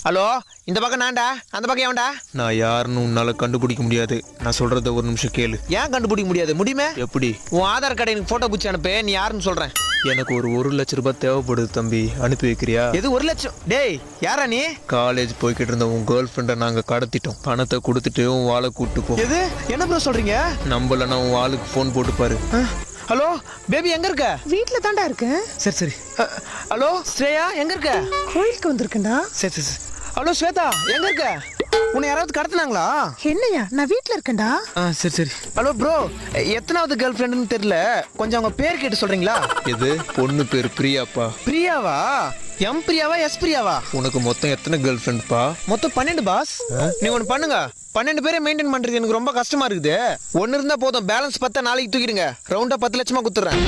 Hello, இந்த பக்கம் நான்டா, அந்த பக்கம் எவன்டா? நான் யாருன்னு உன்னால கண்டுபிடிக்க முடியாது. நான் சொல்றத ஒரு நிமிஷம் கேளு. ஏன் கண்டுபிடிக்க முடியாது? முடியுமே. எப்படி? உன் ஆதார் கார்டை எனக்கு போட்டோ பிடிச்சி அனுப்பு, நீ யாருன்னு சொல்றேன். எனக்கு ஒரு 1,00,000 ரூபாய் தேவைப்படுது தம்பி, அனுப்பி வைக்கிறியா? எது 1,00,000? டேய், யாரா நீ? காலேஜ் போய்கிட்டு இருந்த உன் கேர்ள் ஃப்ரெண்டை நாங்க கடத்திட்டோம். பணத்தை கொடுத்துட்டு உன் வாளை கூட்டு போ. எது? என்ன ப்ரோ சொல்றீங்க? நம்பலன்னா உன் வாளுக்கு ஃபோன் போட்டு பாரு. ஹலோ பேபி, எங்க இருக்க? வீட்ல தாண்டா இருக்கேன். சரி. ஹலோ ஸ்ரேயா, எங்க இருக்க? கோயிலுக்கு வந்திருக்கேன்டா. சரி. ஹலோ ஸ்வேதா, எங்க இருக்க? உன்னை யாராவது கடத்தினாங்களா? என்னையா? நான் வீட்ல இருக்கேன்டா. சரி. ஹலோ ப்ரோ, எத்தனாவது கேர்ள் ஃப்ரெண்டுன்னு தெரியல, கொஞ்சம் அவங்க பேர் கேட்டு சொல்றீங்களா? எது? பொண்ணு பேர் பிரியாப்பா. பிரியாவா? M பிரியாவா, S பிரியாவா? உனக்கு மொத்தம் எத்தனை கேர்ள் ஃப்ரெண்ட்ப்பா? மொத்தம் 12 பாஸ். நீ ஒன்று பண்ணுங்க, 12 பேரை மெயின்டைன் பண்றது எனக்கு ரொம்ப கஷ்டமா இருக்குது. ஒன்னு இருந்தா போதும், பேலன்ஸ் 10 நாளைக்கு தூக்கிடுங்க. ரவுண்டா 10 லட்சமா குத்துறேன்.